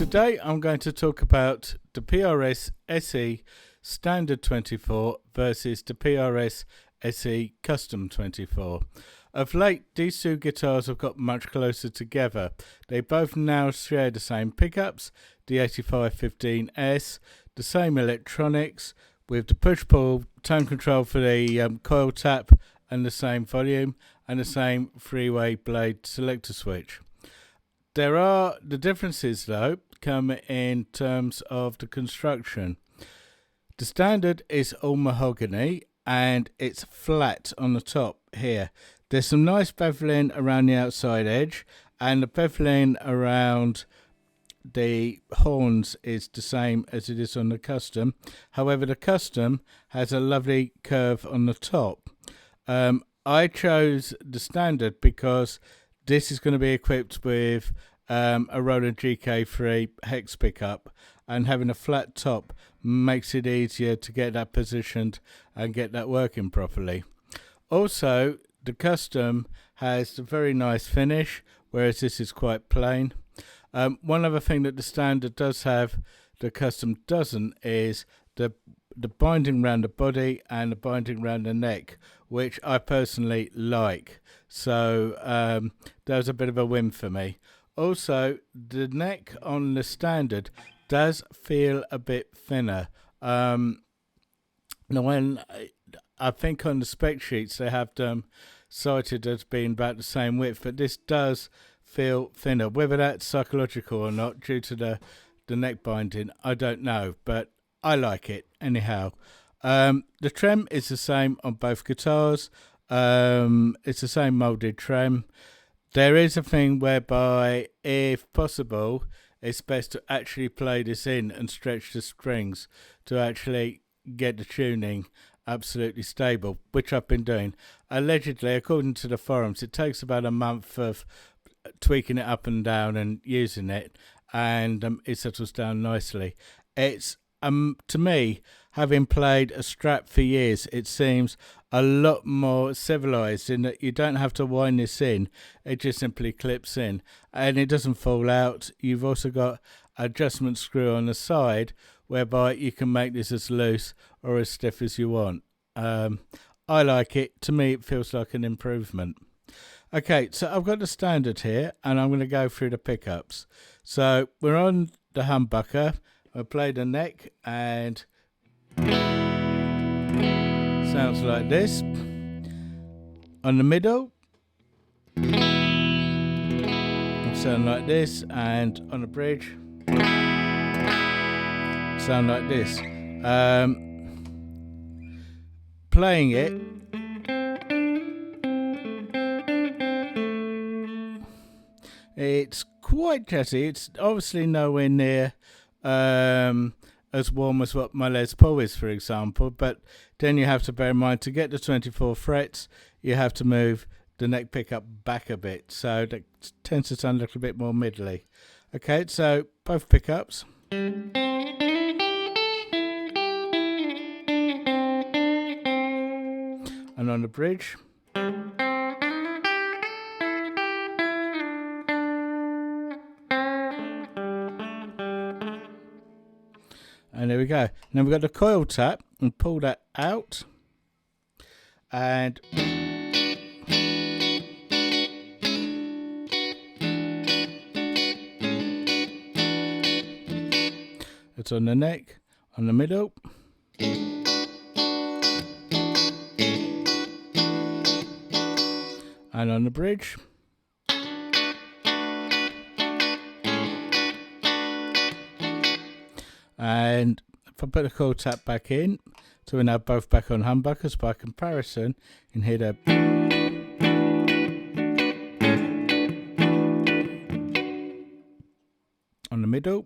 Today I'm going to talk about the PRS SE Standard 24 versus the PRS SE Custom 24. Of late, these two guitars have got much closer together. They both now share the same pickups, the 8515S, the same electronics, with the push-pull tone control for the coil tap and the same volume, and the same three-way blade selector switch. The differences though come in terms of the construction. The Standard is all mahogany and it's flat on the top here. There's some nice beveling around the outside edge, and the beveling around the horns is the same as it is on the Custom. However, the Custom has a lovely curve on the top. I chose the Standard because this is going to be equipped with a Roland GK3 hex pickup, and having a flat top makes it easier to get that positioned and get that working properly. Also, the Custom has a very nice finish, whereas this is quite plain. One other thing that the Standard does have, the Custom doesn't, is the binding around the body and the binding around the neck, which I personally like. So that was a bit of a win for me. Also, the neck on the Standard does feel a bit thinner. Now, when I think on the spec sheets they have them cited as being about the same width, but this does feel thinner. Whether that's psychological or not due to the neck binding, I don't know, but I like it anyhow. The trem is the same on both guitars. It's the same molded trem. There is a thing whereby, if possible, it's best to actually play this in and stretch the strings to actually get the tuning absolutely stable, which I've been doing. Allegedly, according to the forums, it takes about a month of tweaking it up and down and using it, and it settles down nicely. It's to me, having played a Strat for years, it seems a lot more civilized in that you don't have to wind this in. It just simply clips in and it doesn't fall out. You've also got adjustment screw on the side whereby you can make this as loose or as stiff as you want. I like it. To me, it feels like an improvement. Okay, so I've got the Standard here and I'm going to go through the pickups. So we're on the humbucker. I play the neck and sounds like this. On the middle, sound like this, and on the bridge, sound like this. Playing it, it's quite jazzy. It's obviously nowhere near as warm as what my Les Paul is, for example, but then you have to bear in mind, to get the 24 frets, you have to move the neck pickup back a bit, so that tends to sound a little bit more middly. Okay, so both pickups. And on the bridge. And there we go. Now we've got the coil tap, and pull that out. And it's on the neck, on the middle. And on the bridge. And if I put the coil tap back in, so we're now both back on humbuckers, by comparison, you can hear the on the middle.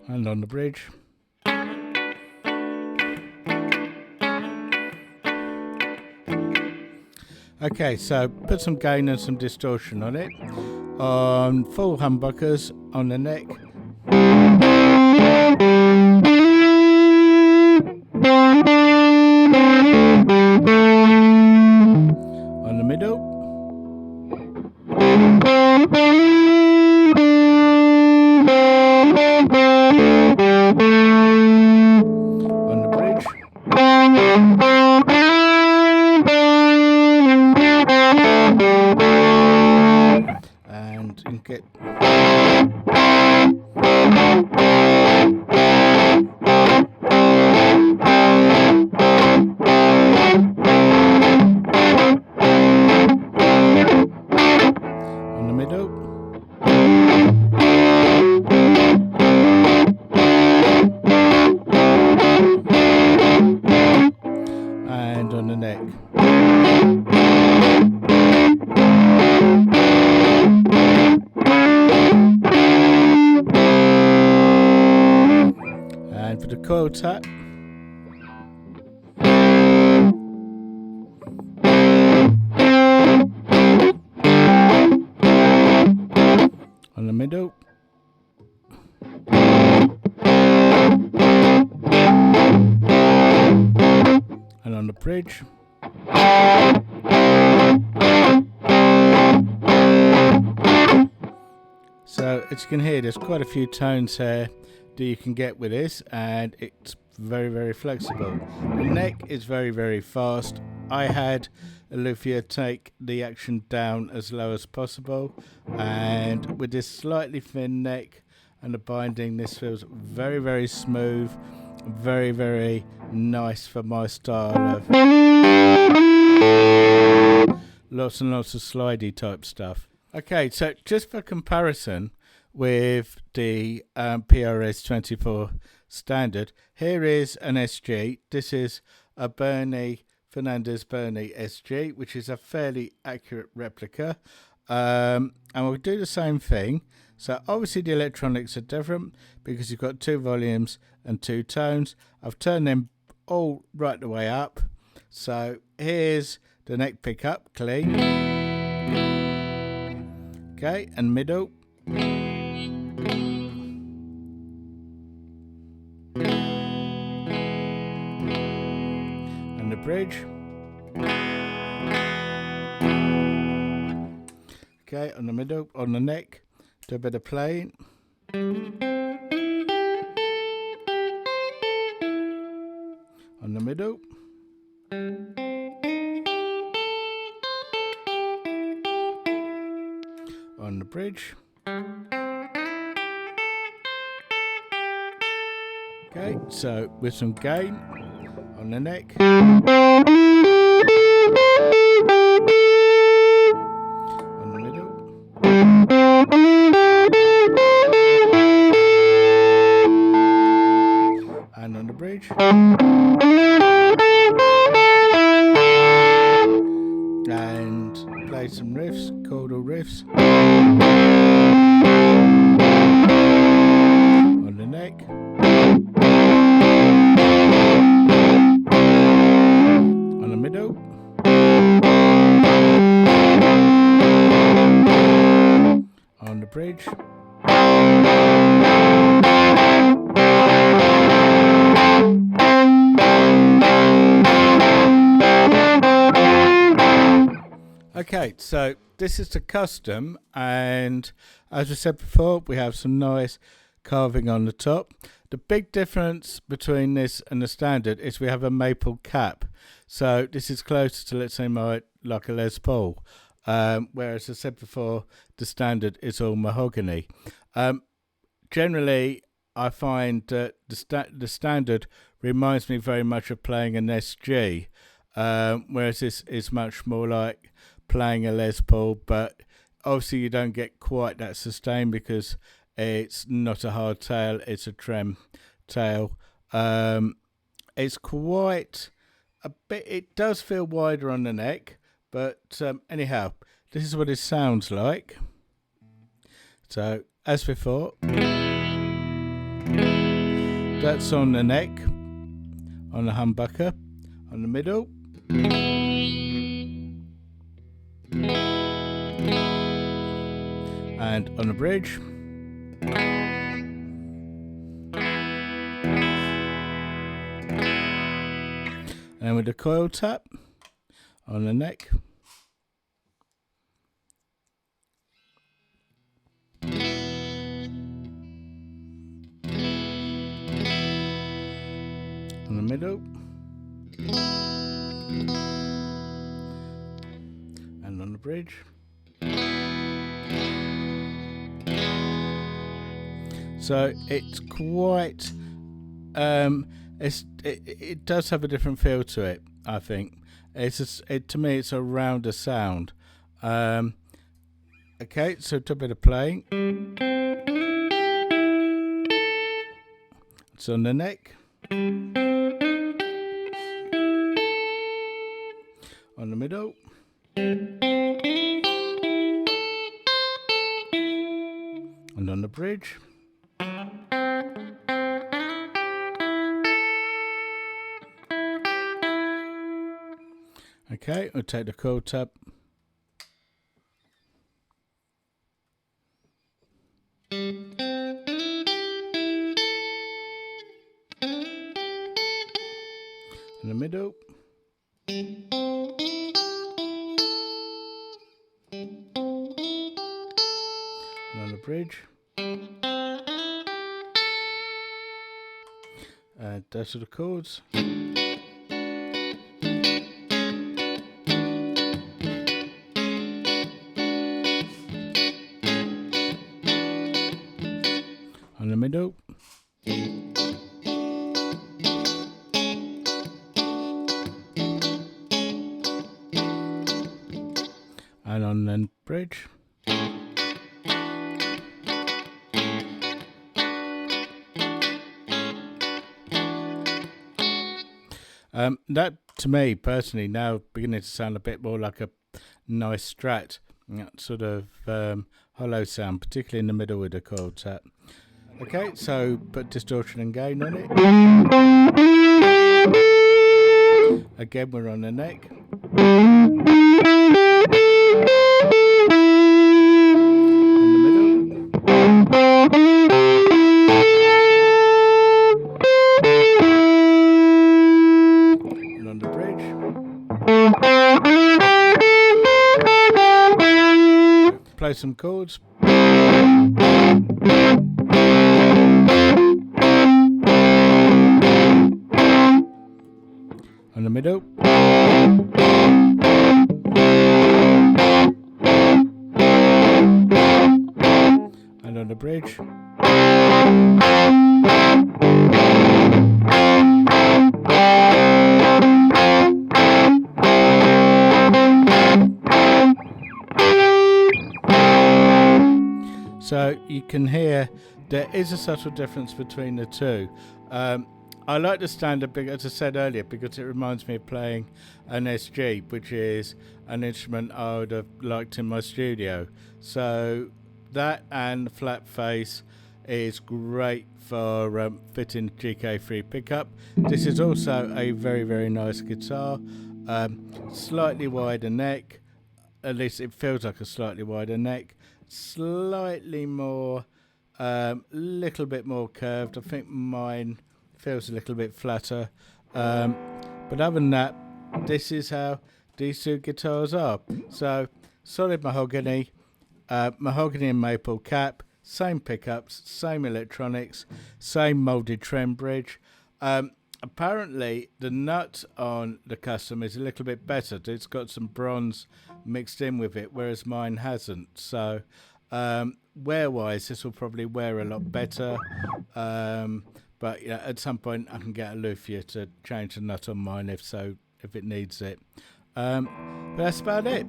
And on the bridge. Okay, so put some gain and some distortion on it. On full humbuckers, on the neck. coil tap. On the middle. And on the bridge. So as you can hear, there's quite a few tones here that you can get with this, and it's very, very flexible. The neck is very, very fast. I had a luthier take the action down as low as possible, and with this slightly thin neck and the binding, this feels very, very smooth, very, very nice for my style of lots and lots of slidey type stuff. Okay, so just for comparison with the PRS 24 standard, here is an SG. This is a Fernandez Bernie SG, which is a fairly accurate replica. And we'll do the same thing. So obviously the electronics are different because you've got 2 volumes and 2 tones. I've turned them all right the way up. So here's the neck pickup, clean. Okay, and middle. And the bridge. Okay, on the middle, on the neck, do a bit of playing. On the middle. On the bridge. Okay, so with some gain on the neck. On the middle. And on the bridge. And play some riffs, chordal riffs. On the neck. On the middle. On the bridge. Okay, so this is the custom, and as we said before, we have some nice carving on the top. The big difference between this and the standard is we have a maple cap. So this is closer to, let's say, like a Les Paul, whereas as I said before, the standard is all mahogany. Generally, I find that the standard reminds me very much of playing an SG, whereas this is much more like playing a Les Paul, but obviously you don't get quite that sustain because it's not a hard tail, it's a trem tail. It's quite a bit, it does feel wider on the neck, but anyhow, this is what it sounds like. So as before, that's on the neck, on the humbucker, on the middle. And on the bridge. And with the coil tap on the neck. On the middle. And on the bridge. So it's quite, it does have a different feel to it, I think. To me, it's a rounder sound. Okay, so to a bit of playing. It's on the neck. On the middle. And on the bridge. Okay, we'll take the coil tab. In the middle. And on the bridge. And those are the chords. On the middle. And on the bridge. That, to me personally, now beginning to sound a bit more like a nice Strat. That sort of hollow sound, particularly in the middle with the coil tap. Okay, so put distortion and gain on it. Again, we're on the neck. In the middle. And on the bridge. Play some chords. On the middle. And on the bridge. So you can hear there is a subtle difference between the two. I like the standard, as I said earlier, because it reminds me of playing an SG, which is an instrument I would have liked in my studio. So that and flat face is great for fitting GK3 pickup. This is also a very, very nice guitar. Slightly wider neck, at least it feels like a slightly wider neck. Slightly more, little bit more curved. I think mine feels a little bit flatter, but other than that, this is how these two guitars are. So solid mahogany, mahogany and maple cap, same pickups, same electronics, same molded trem bridge. Apparently the nut on the custom is a little bit better. It's got some bronze mixed in with it, whereas mine hasn't. So wear wise, this will probably wear a lot better. But yeah, at some point I can get a luthier to change the nut on mine if it needs it. But that's about it.